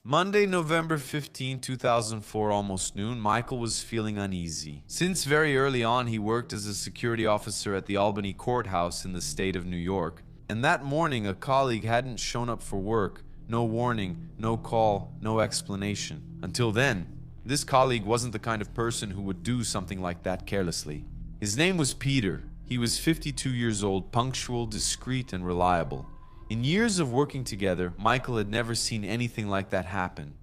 Monday, November 15, 2004, almost noon, Michael was feeling uneasy. Since very early on, he worked as a security officer at the Albany courthouse in the state of New York. And that morning, a colleague hadn't shown up for work. No warning, no call, no explanation. Until then, this colleague wasn't the kind of person who would do something like that carelessly. His name was Peter. He was 52 years old, punctual, discreet, and reliable. In years of working together, Michael had never seen anything like that happen.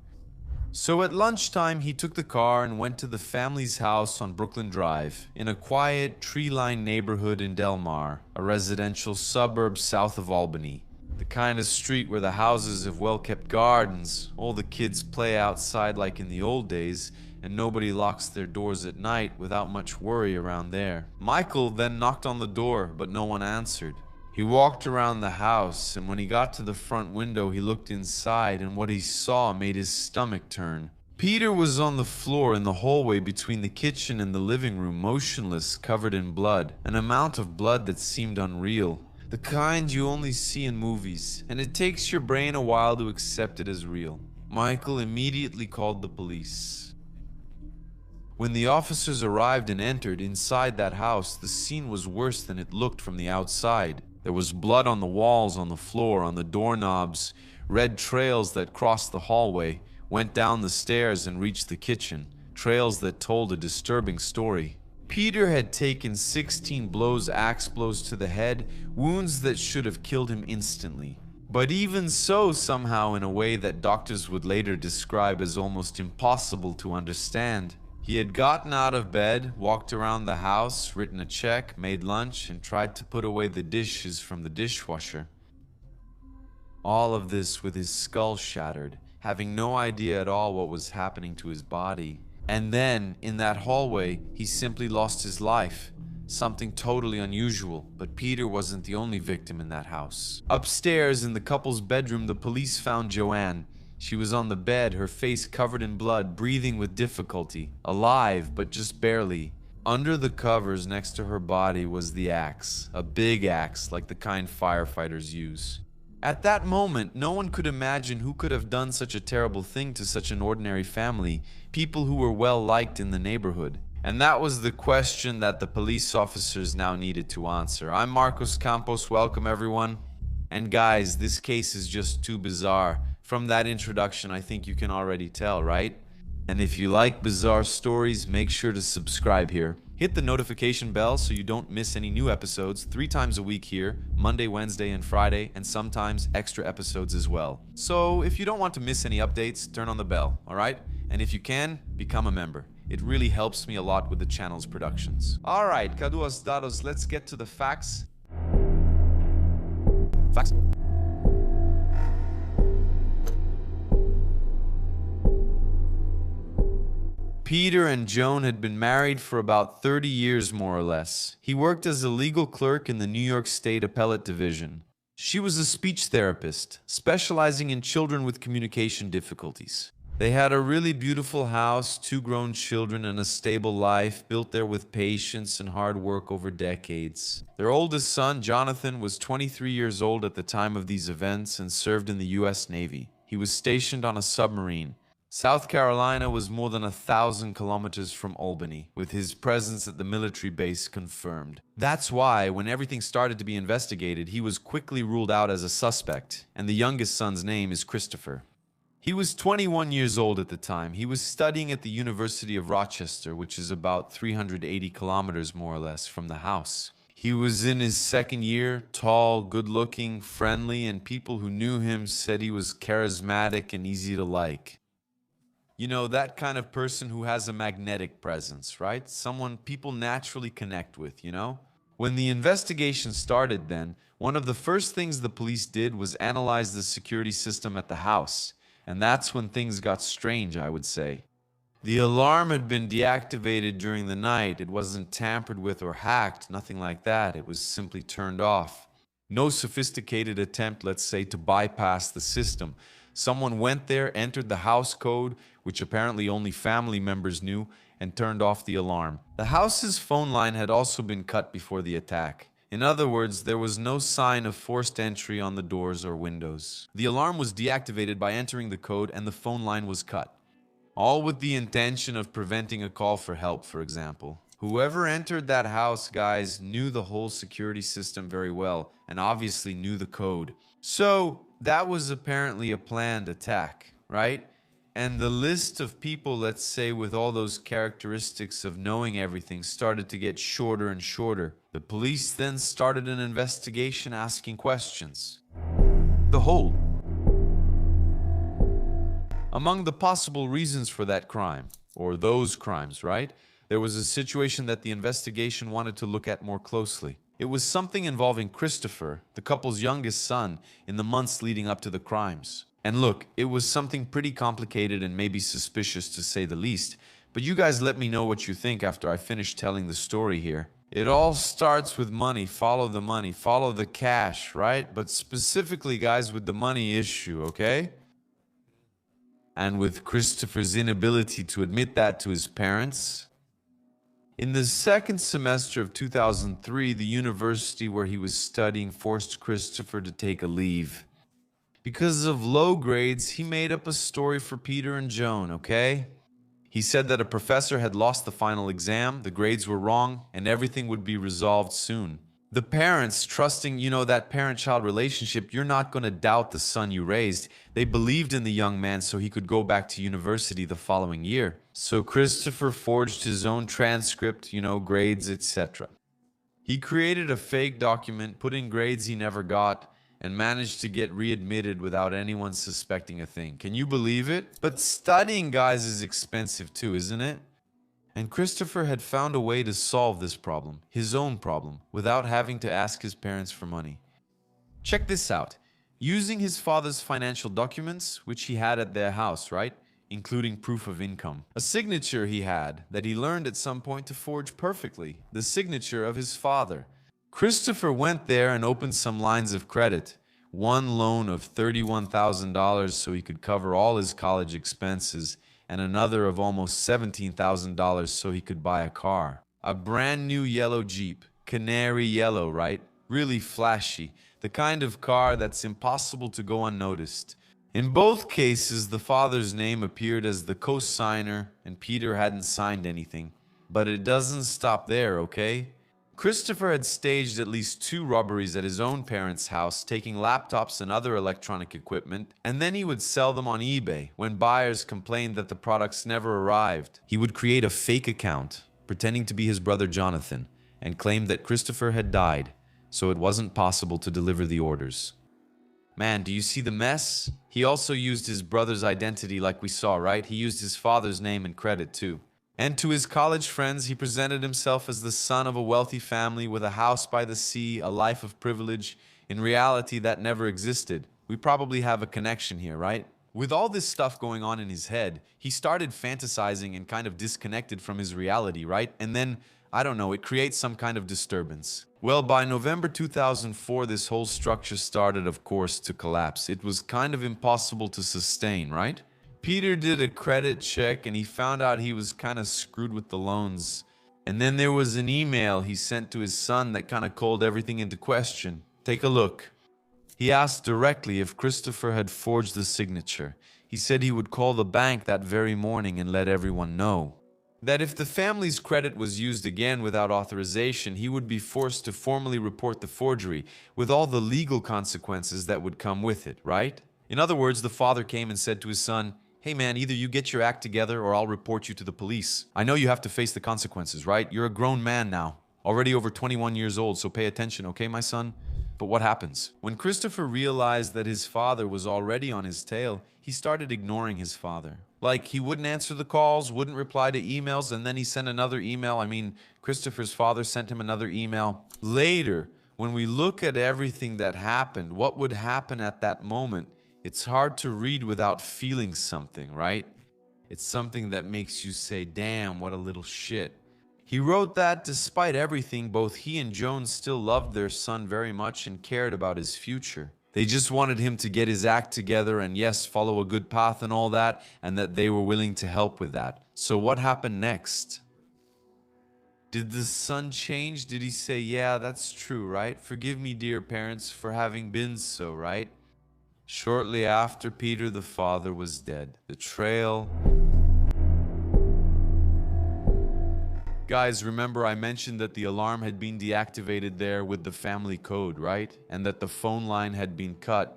So at lunchtime, he took the car and went to the family's house on Brooklyn Drive, in a quiet, tree-lined neighborhood in Del Mar, a residential suburb south of Albany. The kind of street where the houses have well-kept gardens, all the kids play outside like in the old days, and nobody locks their doors at night without much worry around there. Michael then knocked on the door, but no one answered. He walked around the house, and when he got to the front window, he looked inside, and what he saw made his stomach turn. Peter was on the floor in the hallway between the kitchen and the living room, motionless, covered in blood, an amount of blood that seemed unreal. The kind you only see in movies, and it takes your brain a while to accept it as real. Michael immediately called the police. When the officers arrived and entered inside that house, the scene was worse than it looked from the outside. There was blood on the walls, on the floor, on the doorknobs, red trails that crossed the hallway, went down the stairs and reached the kitchen, trails that told a disturbing story. Peter had taken 16 blows, axe blows to the head, wounds that should have killed him instantly. But even so, somehow in a way that doctors would later describe as almost impossible to understand. He had gotten out of bed, walked around the house, written a check, made lunch, and tried to put away the dishes from the dishwasher. All of this with his skull shattered, having no idea at all what was happening to his body. And then, in that hallway, he simply lost his life. Something totally unusual, but Peter wasn't the only victim in that house. Upstairs, in the couple's bedroom, the police found Joanne. She was on the bed, her face covered in blood, breathing with difficulty, alive, but just barely. Under the covers next to her body was the axe, a big axe like the kind firefighters use. At that moment, no one could imagine who could have done such a terrible thing to such an ordinary family, people who were well liked in the neighborhood. And that was the question that the police officers now needed to answer. I'm Marcos Campos, welcome everyone. And guys, this case is just too bizarre. From that introduction, I think you can already tell, right? And if you like bizarre stories, make sure to subscribe here. Hit the notification bell so you don't miss any new episodes 3 times a week here, Monday, Wednesday, and Friday, and sometimes extra episodes as well. So if you don't want to miss any updates, turn on the bell, alright? And if you can, become a member. It really helps me a lot with the channel's productions. Alright, Kaduas Dados, let's get to the facts. Facts. Peter and Joan had been married for about 30 years, more or less. He worked as a legal clerk in the New York State Appellate Division. She was a speech therapist, specializing in children with communication difficulties. They had a really beautiful house, 2 grown children, and a stable life, built there with patience and hard work over decades. Their oldest son, Jonathan, was 23 years old at the time of these events and served in the U.S. Navy. He was stationed on a submarine. South Carolina was more than 1,000 kilometers from Albany, with his presence at the military base confirmed. That's why, when everything started to be investigated, he was quickly ruled out as a suspect, and the youngest son's name is Christopher. He was 21 years old at the time. He was studying at the University of Rochester, which is about 380 kilometers more or less from the house. He was in his second year, tall, good-looking, friendly, and people who knew him said he was charismatic and easy to like. You know, that kind of person who has a magnetic presence, right? Someone people naturally connect with, you know? When the investigation started then, one of the first things the police did was analyze the security system at the house. And that's when things got strange, I would say. The alarm had been deactivated during the night. It wasn't tampered with or hacked, nothing like that. It was simply turned off. No sophisticated attempt, let's say, to bypass the system. Someone went there, entered the house code, which apparently only family members knew, and turned off the alarm. The house's phone line had also been cut before the attack. In other words, there was no sign of forced entry on the doors or windows. The alarm was deactivated by entering the code and the phone line was cut. All with the intention of preventing a call for help, for example. Whoever entered that house, guys, knew the whole security system very well and obviously knew the code. So that was apparently a planned attack, right? And the list of people, let's say, with all those characteristics of knowing everything started to get shorter and shorter. The police then started an investigation asking questions. The whole. Among the possible reasons for that crime, or those crimes, right? There was a situation that the investigation wanted to look at more closely. It was something involving Christopher, the couple's youngest son, in the months leading up to the crimes. And look, it was something pretty complicated and maybe suspicious to say the least, but you guys let me know what you think after I finish telling the story here. It all starts with money, follow the cash, right? But specifically, guys, with the money issue, okay? And with Christopher's inability to admit that to his parents. In the second semester of 2003, the university where he was studying forced Christopher to take a leave. Because of low grades, he made up a story for Peter and Joan, okay? He said that a professor had lost the final exam, the grades were wrong, and everything would be resolved soon. The parents, trusting, that parent-child relationship, you're not going to doubt the son you raised. They believed in the young man so he could go back to university the following year. So Christopher forged his own transcript, grades, etc. He created a fake document, put in grades he never got, and managed to get readmitted without anyone suspecting a thing. Can you believe it? But studying, guys, is expensive too, isn't it? And Christopher had found a way to solve this problem, his own problem, without having to ask his parents for money. Check this out. Using his father's financial documents, which he had at their house, right? Including proof of income. A signature he had that he learned at some point to forge perfectly. The signature of his father. Christopher went there and opened some lines of credit. One loan of $31,000 so he could cover all his college expenses, and another of almost $17,000 so he could buy a car. A brand new yellow Jeep. Canary yellow, right? Really flashy. The kind of car that's impossible to go unnoticed. In both cases, the father's name appeared as the co-signer and Peter hadn't signed anything. But it doesn't stop there, okay? Christopher had staged at least 2 robberies at his own parents' house, taking laptops and other electronic equipment, and then he would sell them on eBay when buyers complained that the products never arrived. He would create a fake account, pretending to be his brother Jonathan, and claim that Christopher had died, so it wasn't possible to deliver the orders. Man, do you see the mess? He also used his brother's identity like we saw, right? He used his father's name and credit too. And to his college friends, he presented himself as the son of a wealthy family with a house by the sea, a life of privilege. In reality, that never existed. We probably have a connection here, right? With all this stuff going on in his head, he started fantasizing and kind of disconnected from his reality, right? And then, I don't know, it creates some kind of disturbance. Well, by November 2004, this whole structure started, of course, to collapse. It was kind of impossible to sustain, right? Peter did a credit check and he found out he was kind of screwed with the loans. And then there was an email he sent to his son that kind of called everything into question. Take a look. He asked directly if Christopher had forged the signature. He said he would call the bank that very morning and let everyone know. That if the family's credit was used again without authorization, he would be forced to formally report the forgery, with all the legal consequences that would come with it, right? In other words, the father came and said to his son, "Hey man, either you get your act together or I'll report you to the police. I know you have to face the consequences, right? You're a grown man now, already over 21 years old, so pay attention, okay, my son?" But what happens? When Christopher realized that his father was already on his tail, he started ignoring his father. Like, he wouldn't answer the calls, wouldn't reply to emails, and then he sent another email. Christopher's father sent him another email. Later, when we look at everything that happened, what would happen at that moment, it's hard to read without feeling something, right? It's something that makes you say, damn, what a little shit. He wrote that despite everything, both he and Joan still loved their son very much and cared about his future. They just wanted him to get his act together and yes, follow a good path and all that, and that they were willing to help with that. So what happened next? Did the son change? Did he say, yeah, that's true, right? Forgive me, dear parents, for having been so, right? Shortly after Peter the father was dead, the trail... Guys, remember I mentioned that the alarm had been deactivated there with the family code, right? And that the phone line had been cut,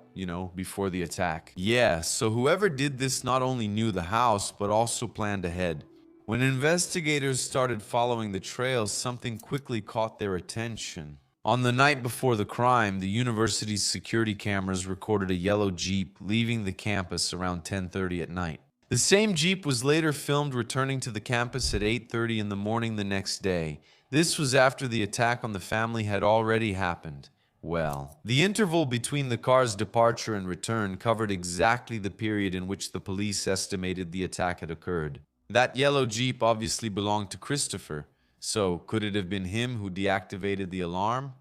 before the attack. Yeah, so whoever did this not only knew the house, but also planned ahead. When investigators started following the trail, something quickly caught their attention. On the night before the crime, the university's security cameras recorded a yellow Jeep leaving the campus around 10:30 at night. The same Jeep was later filmed returning to the campus at 8:30 in the morning the next day. This was after the attack on the family had already happened. Well, the interval between the car's departure and return covered exactly the period in which the police estimated the attack had occurred. That yellow Jeep obviously belonged to Christopher, so could it have been him who deactivated the alarm?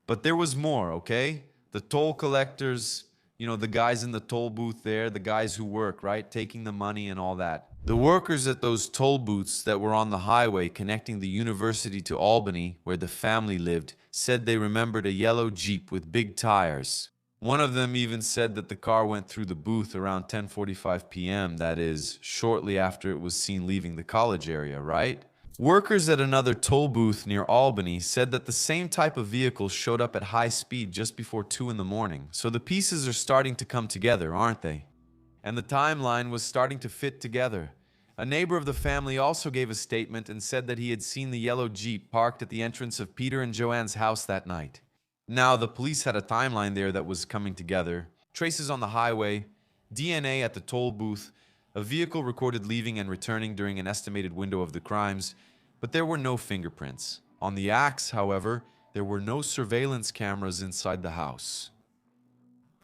But there was more, okay? The toll collectors, the guys in the toll booth there, the guys who work, right? Taking the money and all that. The workers at those toll booths that were on the highway connecting the university to Albany, where the family lived, said they remembered a yellow Jeep with big tires. One of them even said that the car went through the booth around 10:45 p.m., that is, shortly after it was seen leaving the college area, right? Workers at another toll booth near Albany said that the same type of vehicle showed up at high speed just before 2 in the morning. So the pieces are starting to come together, aren't they? And the timeline was starting to fit together. A neighbor of the family also gave a statement and said that he had seen the yellow Jeep parked at the entrance of Peter and Joanne's house that night. Now, the police had a timeline there that was coming together. Traces on the highway, DNA at the toll booth, a vehicle recorded leaving and returning during an estimated window of the crimes, but there were no fingerprints. On the axe, however, there were no surveillance cameras inside the house.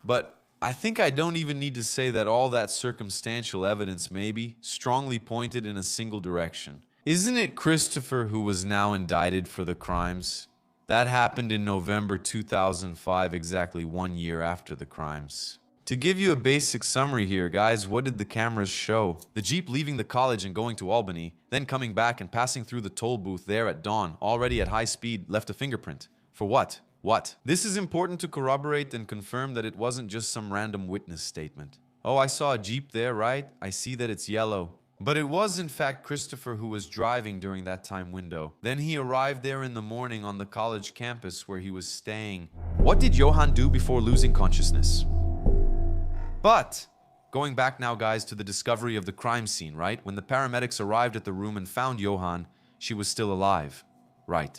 But I think I don't even need to say that all that circumstantial evidence maybe strongly pointed in a single direction. Isn't it Christopher who was now indicted for the crimes? That happened in November 2005, exactly 1 year after the crimes. To give you a basic summary here, guys, what did the cameras show? The Jeep leaving the college and going to Albany, then coming back and passing through the toll booth there at dawn, already at high speed, left a fingerprint. For what? What? This is important to corroborate and confirm that it wasn't just some random witness statement. Oh, I saw a Jeep there, right? I see that it's yellow. But it was in fact Christopher who was driving during that time window. Then he arrived there in the morning on the college campus where he was staying. What did Johann do before losing consciousness? But, going back now, guys, to the discovery of the crime scene, right? When the paramedics arrived at the room and found Johann, she was still alive. Right.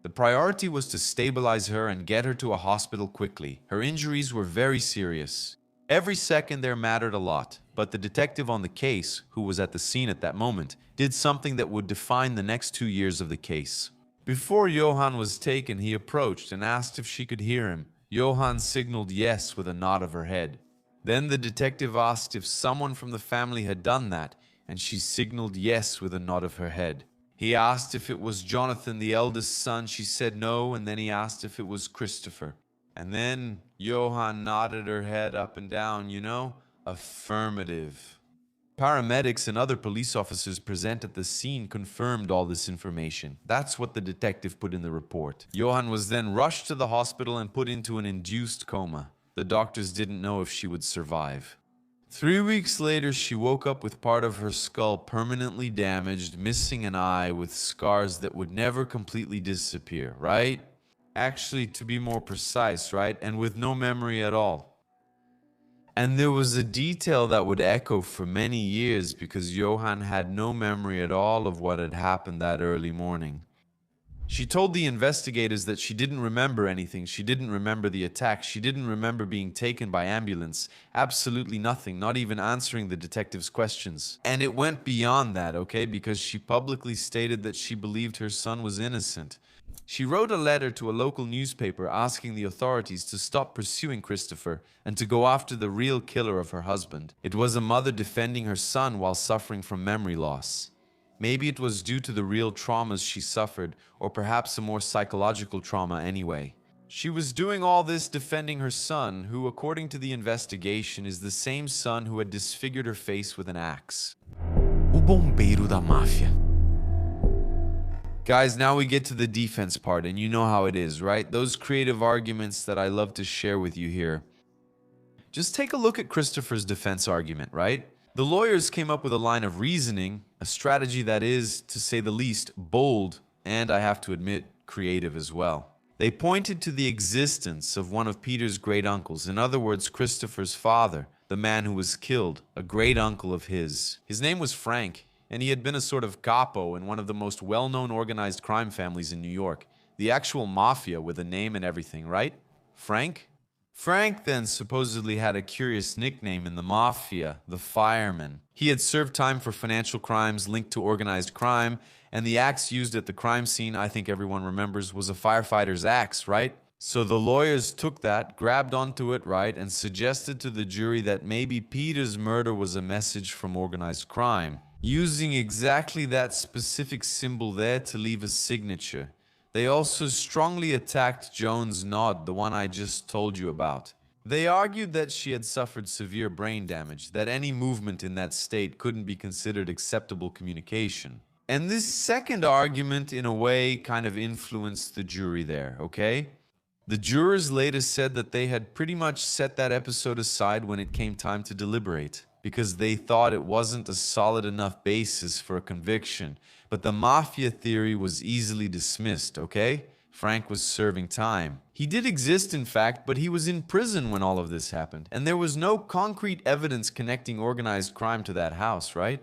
The priority was to stabilize her and get her to a hospital quickly. Her injuries were very serious. Every second there mattered a lot, but the detective on the case, who was at the scene at that moment, did something that would define the next 2 years of the case. Before Johann was taken, he approached and asked if she could hear him. Johann signaled yes with a nod of her head. Then the detective asked if someone from the family had done that, and she signaled yes with a nod of her head. He asked if it was Jonathan, the eldest son. She said no, and then he asked if it was Christopher. And then Johann nodded her head up and down, affirmative. Paramedics and other police officers present at the scene confirmed all this information. That's what the detective put in the report. Johann was then rushed to the hospital and put into an induced coma. The doctors didn't know if she would survive. 3 weeks later, she woke up with part of her skull permanently damaged, missing an eye, with scars that would never completely disappear, right? Actually, to be more precise, right? And with no memory at all. And there was a detail that would echo for many years because Johann had no memory at all of what had happened that early morning. She told the investigators that she didn't remember anything. She didn't remember the attack. She didn't remember being taken by ambulance. Absolutely nothing, not even answering the detective's questions. And it went beyond that, okay, because she publicly stated that she believed her son was innocent. She wrote a letter to a local newspaper asking the authorities to stop pursuing Christopher and to go after the real killer of her husband. It was a mother defending her son while suffering from memory loss. Maybe it was due to the real traumas she suffered, or perhaps a more psychological trauma anyway. She was doing all this defending her son, who, according to the investigation, is the same son who had disfigured her face with an axe. O bombeiro da máfia. Guys, now we get to the defense part, and you know how it is, right? Those creative arguments that I love to share with you here. Just take a look at Christopher's defense argument, right? The lawyers came up with a line of reasoning, a strategy that is, to say the least, bold, and I have to admit, creative as well. They pointed to the existence of one of Peter's great uncles, in other words, Christopher's father, the man who was killed, a great uncle of his. His name was Frank, and he had been a sort of capo in one of the most well-known organized crime families in New York. The actual mafia with a name and everything, right? Frank? Frank then supposedly had a curious nickname in the mafia, the Fireman. He had served time for financial crimes linked to organized crime, and the axe used at the crime scene, I think everyone remembers, was a firefighter's axe, right? So the lawyers took that, grabbed onto it, right, and suggested to the jury that maybe Peter's murder was a message from organized crime, using exactly that specific symbol there to leave a signature. They also strongly attacked Joan's nod, the one I just told you about. They argued that she had suffered severe brain damage, that any movement in that state couldn't be considered acceptable communication. And this second argument, in a way, kind of influenced the jury there, okay? The jurors later said that they had pretty much set that episode aside when it came time to deliberate, because they thought it wasn't a solid enough basis for a conviction. But the mafia theory was easily dismissed, okay? Frank was serving time. He did exist, in fact, but he was in prison when all of this happened. And there was no concrete evidence connecting organized crime to that house, right?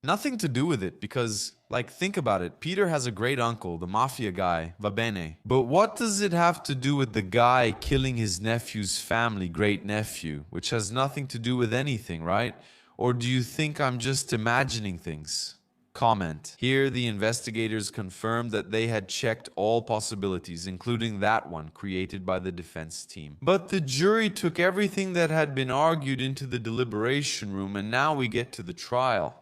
Nothing to do with it because, think about it. Peter has a great uncle, the mafia guy, va bene. But what does it have to do with the guy killing his nephew's family, great nephew, which has nothing to do with anything, right? Or do you think I'm just imagining things? Comment. Here, the investigators confirmed that they had checked all possibilities, including that one created by the defense team. But the jury took everything that had been argued into the deliberation room, and now we get to the trial.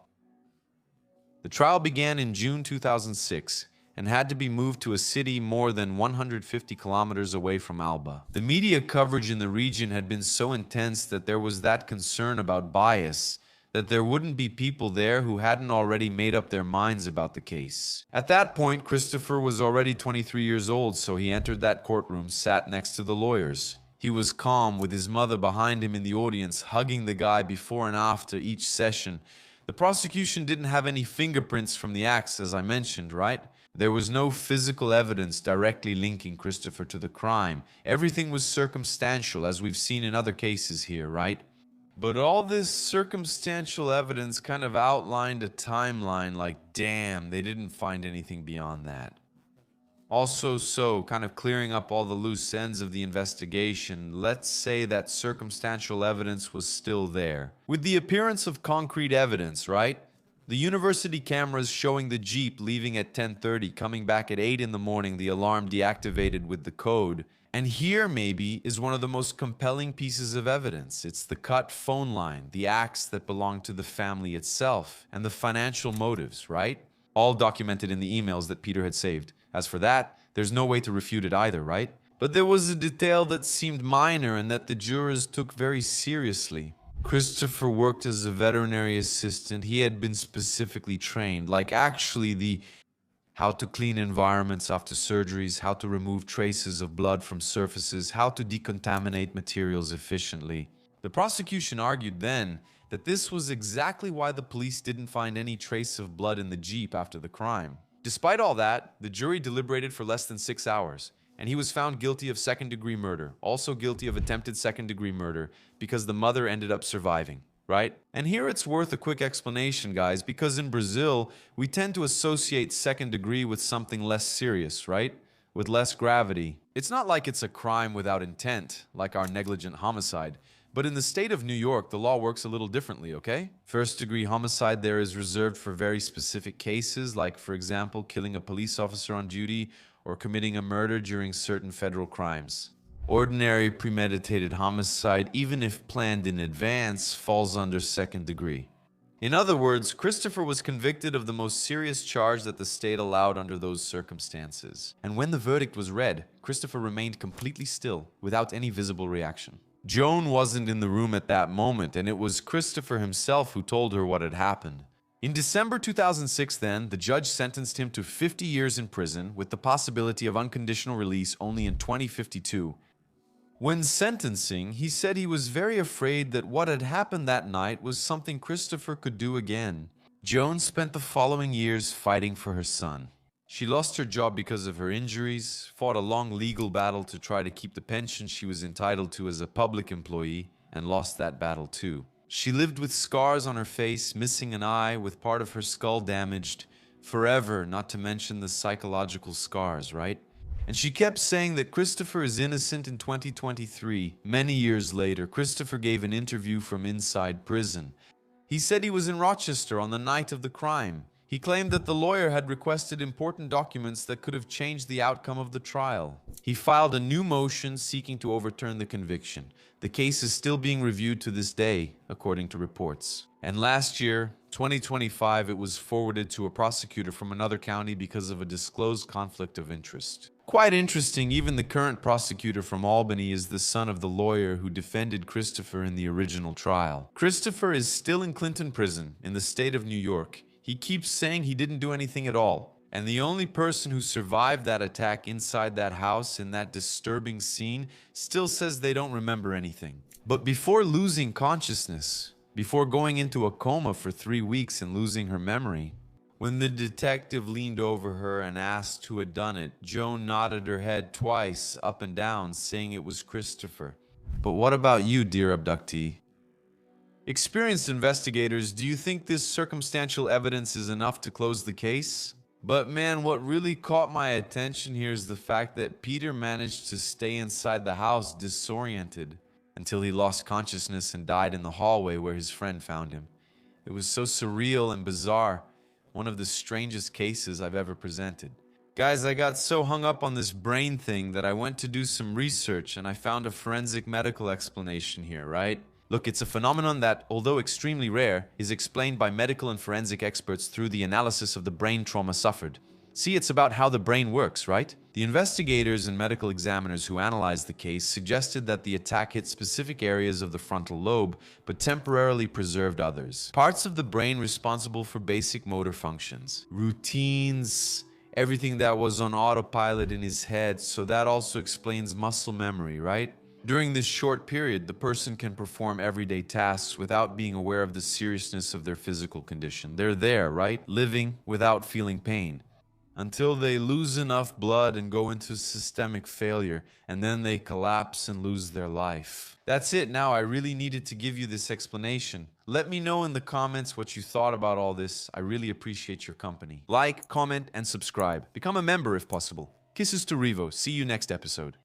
The trial began in June 2006 and had to be moved to a city more than 150 kilometers away from Alba. The media coverage in the region had been so intense that there was that concern about bias, that there wouldn't be people there who hadn't already made up their minds about the case. At that point, Christopher was already 23 years old, so he entered that courtroom, sat next to the lawyers. He was calm, with his mother behind him in the audience, hugging the guy before and after each session. The prosecution didn't have any fingerprints from the axe, as I mentioned, right? There was no physical evidence directly linking Christopher to the crime. Everything was circumstantial, as we've seen in other cases here, right? But all this circumstantial evidence kind of outlined a timeline like, damn, they didn't find anything beyond that. Also, kind of clearing up all the loose ends of the investigation, let's say that circumstantial evidence was still there. With the appearance of concrete evidence, right? The university cameras showing the Jeep leaving at 10:30, coming back at 8 in the morning, the alarm deactivated with the code. And here, maybe, is one of the most compelling pieces of evidence. It's the cut phone line, the axe that belonged to the family itself, and the financial motives, right? All documented in the emails that Peter had saved. As for that, there's no way to refute it either, right? But there was a detail that seemed minor and that the jurors took very seriously. Christopher worked as a veterinary assistant. He had been specifically trained, actually how to clean environments after surgeries, how to remove traces of blood from surfaces, how to decontaminate materials efficiently. The prosecution argued then that this was exactly why the police didn't find any trace of blood in the Jeep after the crime. Despite all that, the jury deliberated for less than 6 hours, and he was found guilty of second-degree murder, also guilty of attempted second-degree murder, because the mother ended up surviving, right? And here it's worth a quick explanation, guys, because in Brazil, we tend to associate second-degree with something less serious, right? With less gravity. It's not like it's a crime without intent, like our negligent homicide. But in the state of New York, the law works a little differently, okay? First-degree homicide there is reserved for very specific cases, like, for example, killing a police officer on duty or committing a murder during certain federal crimes. Ordinary premeditated homicide, even if planned in advance, falls under second degree. In other words, Christopher was convicted of the most serious charge that the state allowed under those circumstances. And when the verdict was read, Christopher remained completely still, without any visible reaction. Joan wasn't in the room at that moment, and it was Christopher himself who told her what had happened. In December 2006, then, the judge sentenced him to 50 years in prison with the possibility of unconditional release only in 2052. When sentencing, he said he was very afraid that what had happened that night was something Christopher could do again. Joan spent the following years fighting for her son. She lost her job because of her injuries, fought a long legal battle to try to keep the pension she was entitled to as a public employee, and lost that battle too. She lived with scars on her face, missing an eye, with part of her skull damaged, forever, not to mention the psychological scars, right? And she kept saying that Christopher is innocent in 2023. Many years later, Christopher gave an interview from inside prison. He said he was in Rochester on the night of the crime. He claimed that the lawyer had requested important documents that could have changed the outcome of the trial. He filed a new motion seeking to overturn the conviction. The case is still being reviewed to this day, according to reports. And last year, 2025, it was forwarded to a prosecutor from another county because of a disclosed conflict of interest. Quite interesting, even the current prosecutor from Albany is the son of the lawyer who defended Christopher in the original trial. Christopher is still in Clinton Prison in the state of New York. He keeps saying he didn't do anything at all. And the only person who survived that attack inside that house in that disturbing scene still says they don't remember anything. But before losing consciousness, before going into a coma for 3 weeks and losing her memory, when the detective leaned over her and asked who had done it, Joan nodded her head twice up and down, saying it was Christopher. But what about you, dear abductee? Experienced investigators, do you think this circumstantial evidence is enough to close the case? But man, what really caught my attention here is the fact that Peter managed to stay inside the house disoriented until he lost consciousness and died in the hallway where his friend found him. It was so surreal and bizarre, one of the strangest cases I've ever presented. Guys, I got so hung up on this brain thing that I went to do some research and I found a forensic medical explanation here, right? Look, it's a phenomenon that, although extremely rare, is explained by medical and forensic experts through the analysis of the brain trauma suffered. See, it's about how the brain works, right? The investigators and medical examiners who analyzed the case suggested that the attack hit specific areas of the frontal lobe, but temporarily preserved others. Parts of the brain responsible for basic motor functions, routines, everything that was on autopilot in his head, so that also explains muscle memory, right? During this short period, the person can perform everyday tasks without being aware of the seriousness of their physical condition. They're there, right? Living without feeling pain. Until they lose enough blood and go into systemic failure, and then they collapse and lose their life. That's it now. I really needed to give you this explanation. Let me know in the comments what you thought about all this. I really appreciate your company. Like, comment, and subscribe. Become a member if possible. Kisses to Revo. See you next episode.